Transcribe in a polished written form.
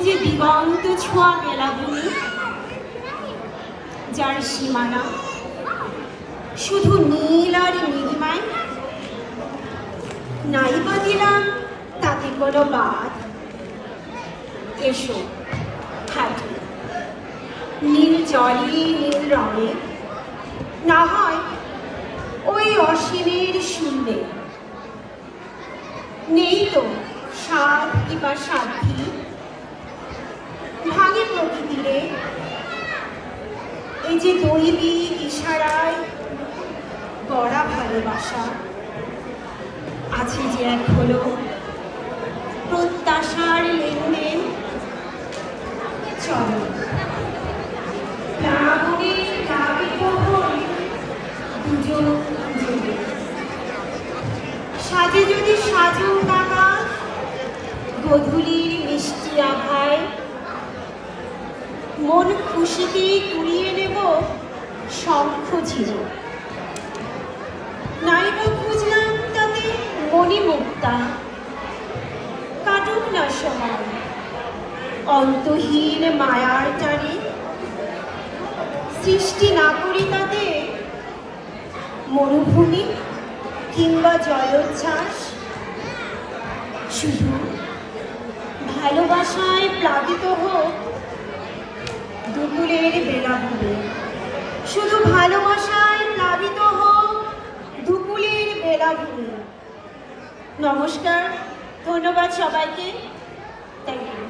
যে দিগন্ত ছোঁয়া বেলাভূমি, যার সীমানা শুধু নীল আর নীলিমায়, নাই বা দিলাম তাতে কোনো বাদ। এসো হাঁটি নীল জলে নীল রঙে, না হয় ওই অসীমের শূন্যে। নেই তো সাধ কিংবা সাধ্যি, ভাঙে প্রকৃতিরে এই যে দৈবিক ইশারায় গড়া ভালোবাসা। আছে যে এক হলো প্রত্যাশার লেনদেন। চলো প্লাবনের প্লাবিত হই দুজন দুজনে, সাজে যদি সাজুক আকাশ গধূলির মিষ্টি আভায়, মন খুশিতেই কুড়িয়ে নেব শঙ্খ ছিল। নাইবা খুঁজলাম তাতে মণিমুক্তা, কাটুক না সময় অন্তহীন মায়ার টানে। সৃষ্টি না করি তাতে মরুভূমি কিংবা জলোচ্ছ্বাস, শুধু ভালোবাসায় প্লাবিত হোক দুপুরের বেলাভূমি। শুধু ভালোবাসায় প্লাবিত হোক দুপুরের বেলাভূমি। নমস্কার, ধন্যবাদ সবাইকে। Thank you.